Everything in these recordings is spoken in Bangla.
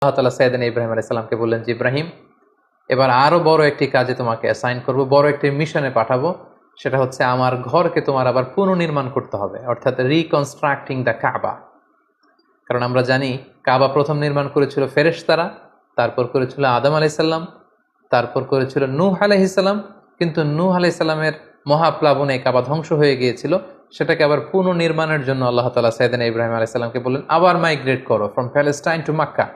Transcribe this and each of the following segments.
আল্লাহ তাআলা সাইয়েদনা ইব্রাহিম আলাইহিস সালামকে বললেন যে, ইব্রাহিম, এবার আরো বড় একটি কাজে তোমাকে অ্যাসাইন করব, বড় একটি মিশনে পাঠাবো। সেটা হচ্ছে আমার ঘরকে তোমার আবার পুনর্নির্মাণ করতে হবে, অর্থাৎ রিকনস্ট্রাক্টিং দ্য কাবা। কারণ আমরা জানি কাবা প্রথম নির্মাণ করেছিল ফেরেশতারা, তারপর করেছিল আদম আলাইহিস সালাম, তারপর করেছিল নূহ আলাইহিস সালাম। কিন্তু নূহ আলাইহিস সালামের মহাপ্লাবনে কাবা ধ্বংস হয়ে গিয়েছিল। সেটাকে আবার পুনর্নির্মাণের জন্য আল্লাহ তাআলা সাইয়েদনা ইব্রাহিম আলাইহিস সালামকে বললেন, আবার মাইগ্রেট করো ফ্রম প্যালেস্টাইন টু মক্কা।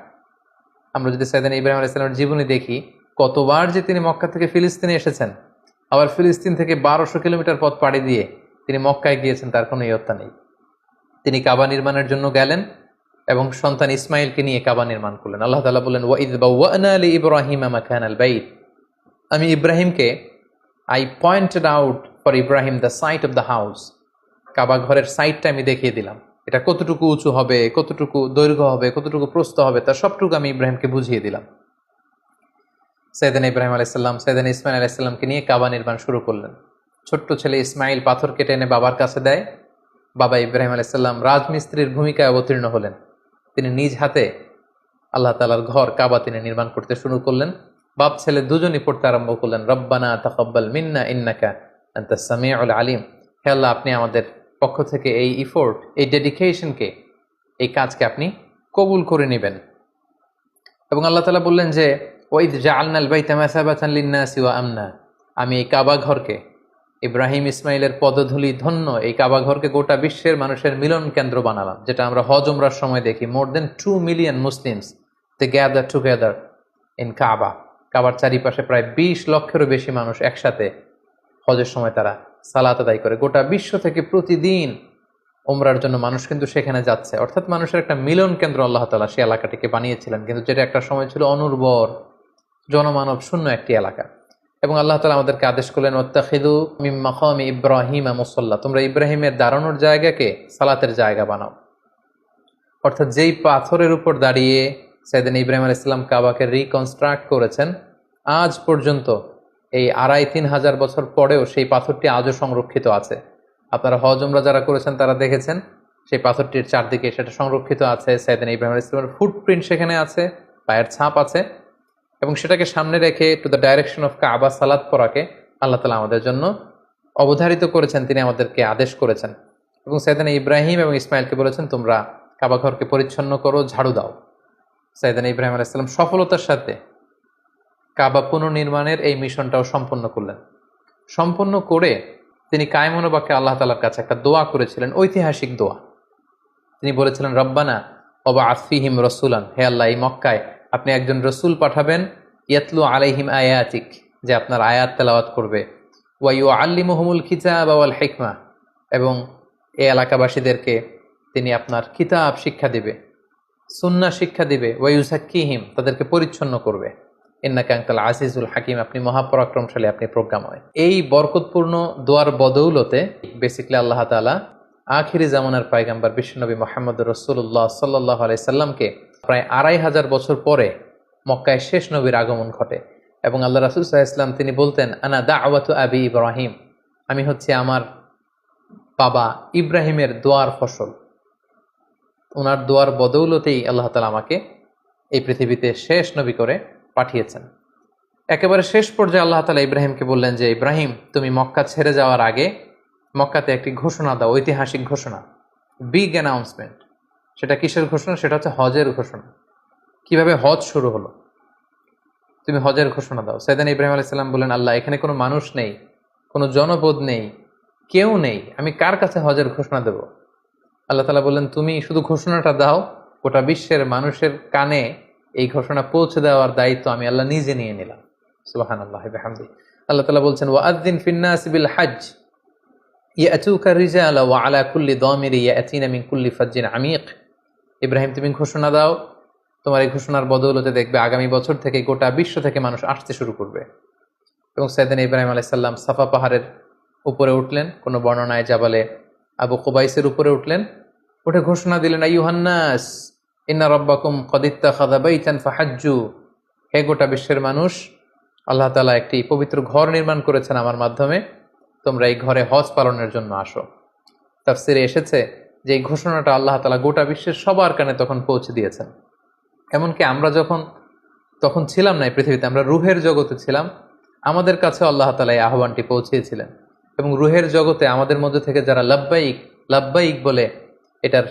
আমরা যদি সাইয়েদনা ইব্রাহিম আলাইহিস সালামের জীবনী দেখি, কতবার যে তিনি মক্কা থেকে ফিলিস্তিনে এসেছেন, আবার ফিলিস্তিন থেকে 1200 কিলোমিটার পথ পাড়ি দিয়ে তিনি মক্কায় গিয়েছেন, তার কোনো ইয়ত্তা নেই। তিনি কাবা নির্মাণের জন্য গেলেন এবং সন্তান ইসমাইলকে নিয়ে কাবা নির্মাণ করলেন। আল্লাহ তাআলা বললেন, ওয়াইদ বাওয়ানা লিইব্রাহিমা মাকানাল বাইত। আমি ইব্রাহিমকে I pointed out for Ibrahim the site of the house. Kaaba ঘরের সাইটটা আমি দেখিয়ে দিলাম, এটা কতটুকু উঁচু হবে, কতটুকু দৈর্ঘ্য হবে, কতটুকু প্রস্থ হবে, তার সবটুকু আমি ইব্রাহিমকে বুঝিয়ে দিলাম। সাইয়েদনা ইব্রাহিম আলাইহিস সালাম সাইয়েদনা ইসমাইল আলাইহিস সালামকে নিয়ে কাবা নির্মাণ শুরু করলেন। ছোট্ট ছেলে ইসমাইল পাথর কেটে এনে বাবার কাছে দেয়। বাবা ইব্রাহিম আলাইহিস সালাম রাজমিস্ত্রির ভূমিকায় অবতীর্ণ হলেন। তিনি নিজ হাতে আল্লাহ তাআলার ঘর কাবা তিনি নির্মাণ করতে শুরু করলেন। বাপ ছেলে দুজনই পড়তে আরম্ভ করলেন, রব্বানা তাকাব্বাল মিন্না ইন্নাকা আনতাস সামিউল আলিম। হে আল্লাহ, আপনি আমাদের পক্ষ থেকে এই ইফোর্ট, এই ডেডিকেশনকে, এই কাজকে আপনি কবুল করে নেবেন। এবং আল্লাহ তাআলা বললেন যে, ওয়াইদ জাআলনাল বাইতা মাসাবাতান লিন-নাসি ওয়া আমনা। আমি এই কাবা ঘরকে, ইব্রাহিম ইসমাইলের পদধূলি ধন্য এই কাবা ঘরকে গোটা বিশ্বের মানুষের মিলন কেন্দ্র বানালাম। যেটা আমরা হজ উমরার সময় দেখি, more than 2 million Muslims they gather together in Kaaba. কাবার চারিপাশে প্রায় 20 লক্ষেরও বেশি মানুষ একসাথে হজের সময় তারা সালাত আদায় করে। গোটা বিশ্ব থেকে প্রতিদিন উমরার জন্য মানুষ কিন্তু সেখানে যাচ্ছে। অর্থাৎ মানুষের একটা মিলন কেন্দ্র আল্লাহ তাআলা সেই এলাকাটিকে বানিয়েছিলেন, কিন্তু যেটা একটা সময় ছিল অনুর্বর, জনমানব শূন্য একটি এলাকা। এবং আল্লাহ তাআলা আমাদেরকে আদেশ করলেন, ওয়াত্তাখিযু মিন মাকামি ইব্রাহিম মুসাল্লা। তোমরা ইব্রাহিমের দাঁড়ানোর জায়গাকে সালাতের জায়গা বানাও। অর্থাৎ যেই পাথরের উপর দাঁড়িয়ে সাইয়েদনা ইব্রাহিম আলাইহিস সালাম কাবাকে রিকনস্ট্রাক্ট করেছেন, আজ পর্যন্ত এই 2500 হাজার বছর পরেও সেই পাথরটি আজও সংরক্ষিত আছে। আপনারা হজ উমরা যারা করেছেন তারা দেখেছেন সেই পাথরটির চারদিকে সেটা সংরক্ষিত আছে। সাইয়েদনা ইব্রাহিম আলাইহিস সালামের ফুটপ্রিন্ট সেখানে আছে, পায়ের ছাপ আছে। এবং সেটাকে সামনে রেখে টু দ্য ডাইরেকশন অফ কাবা সালাত পড়াকে আল্লাহ তাআলা আমাদের জন্য অবধারিত করেছেন, তিনি আমাদেরকে আদেশ করেছেন। এবং সাইয়েদনা ইব্রাহিম এবং ইসমাইলকে বলেছেন, তোমরা কাবা ঘরকে পরিচ্ছন্ন করো, ঝাড়ু দাও। সাইয়েদনা ইব্রাহিম আলাইহিস সালাম সফলতার সাথে কাবা পুনর্নির্মাণের এই মিশনটাও সম্পন্ন করলেন। সম্পন্ন করে তিনি কায়মন বাক্যে আল্লাহ তাআলার কাছে একটা দোয়া করেছিলেন, ঐতিহাসিক দোয়া। তিনি বলেছিলেন, রব্বানা ওয়াবআথ ফীহিম রাসূলান। হে আল্লাহ, এই মক্কায় আপনি একজন রসুল পাঠাবেন, ইয়াতলু আলাইহিম আয়াতিক, যে আপনার আয়াত তেলাওয়াত করবে, ওয়া ইউআল্লিমুহুমুল কিতাবা ওয়াল হিকমা, এবং এই এলাকাবাসীদেরকে তিনি আপনার কিতাব শিক্ষা দিবে, সুন্নাহ শিক্ষা দিবে, ওয়া ইউযাক্কিহিম, তাদেরকে পরিচ্ছন্ন করবে, ইন্নাকা আনতাল আজিজুল হাকিম, আপনি মহাপরাক্রমশালী, আপনি প্রজ্ঞাময়। এই বরকতপূর্ণ দোয়ার বদৌলতে বেসিক্যালি আল্লাহ তাআলা আখিরি জামানার পয়গম্বর বিশ্বনবী মুহাম্মদুর রাসূলুল্লাহ সাল্লাল্লাহু আলাইহি সাল্লামকে প্রায় 2500 বছর পরে মক্কায় শেষ নবীর আগমন ঘটে। এবং আল্লাহ রাসূল সাল্লাল্লাহু আলাইহি ওয়াসাল্লাম তিনি বলতেন, আনা দাওয়াতু আবি ইব্রাহিম, আমি হচ্ছে আমার বাবা ইব্রাহিমের দোয়ার ফসল। ওনার দোয়ার বদৌলতেই আল্লাহ তাআলা আমাকে এই পৃথিবীতে শেষ নবী করে পাঠিয়েছেন। একেবারে শেষ পর্যায়ে আল্লাহ তাআলা ইব্রাহিমকে বললেন যে, ইব্রাহিম, তুমি মক্কা ছেড়ে যাওয়ার আগে মক্কাতে একটি ঘোষণা দাও, ঐতিহাসিক ঘোষণা, বিগ অ্যানাউন্সমেন্ট। সেটা কিসের ঘোষণা? সেটা হচ্ছে হজের ঘোষণা। কিভাবে হজ শুরু হলো, তুমি হজের ঘোষণা দাও। সাইয়েদনা ইব্রাহিম আলাইহিস সালাম বললেন, আল্লাহ, এখানে কোনো মানুষ নেই, কোনো জনপদ নেই, কেউ নেই, আমি কার কাছে হজের ঘোষণা দেব? আল্লাহ তাআলা বললেন, তুমি শুধু ঘোষণাটা দাও, গোটা বিশ্বের মানুষের কানে এই ঘোষণা পৌঁছে দেওয়ার দায়িত্ব আমি আল্লাহ নিজে নিয়ে নিলাম। সুবহানাল্লাহি ওয়া বিহামদিহি। আল্লাহ তাআলা বলছেন, ওয়াআযযিন ফিন-নাসি বিল হজ্জ ইয়াতুকা রিজালা ওয়া আলা কুল্লি দামিরি ইয়াতিনা মিন কুল্লি ফাজ্জিন আমিক। ইব্রাহিম, তুমি ঘোষণা দাও, তোমার এই ঘোষণার বদৌলতে দেখবে আগামী বছর থেকে গোটা বিশ্ব থেকে মানুষ আসতে শুরু করবে। এবং সাইয়েদনা ইব্রাহিম আলাইহিস সালাম সাফা পাহাড়ের উপরে উঠলেন, কোনো বর্ণনায় জাবালে আবু কুবাইসের উপরে উঠলেন, উঠে ঘোষণা দিলেন, আইয়ুহান নাস ইন্না রাব্বাকুম ক্বাদ ইত্তাখাযা বাইতান ফাহাজ্জু। হে গোটা বিশ্বের মানুষ, আল্লাহ তাআলা একটি পবিত্র ঘর নির্মাণ করেছেন আমার মাধ্যমে, তোমরা এই ঘরে হজ পালনের জন্য আসো। তাফসিরে এসেছে যে এই ঘোষণাটা আল্লাহ তাআলা গোটা বিশ্বের সবার কানে তখন পৌঁছে দিয়েছেন। এমনকি আমরা তখন ছিলাম না এই পৃথিবীতে, আমরা রুহের জগতে ছিলাম, আমাদের কাছে আল্লাহ তাআলা এই আহ্বানটি পৌঁছিয়েছিলেন। এবং রুহের জগতে আমাদের মধ্যে থেকে যারা লাব্বাইক লাব্বাইক বলে এটার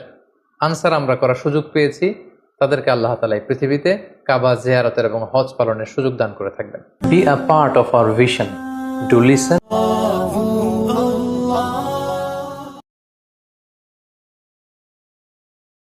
আনসার আমরা করার সুযোগ পেয়েছি, তাদেরকে আল্লাহ তাআলা এই পৃথিবীতে কাবা জিয়ারতের এবং হজ পালনের সুযোগ দান করে থাকবেন। Be a part of our vision, do listen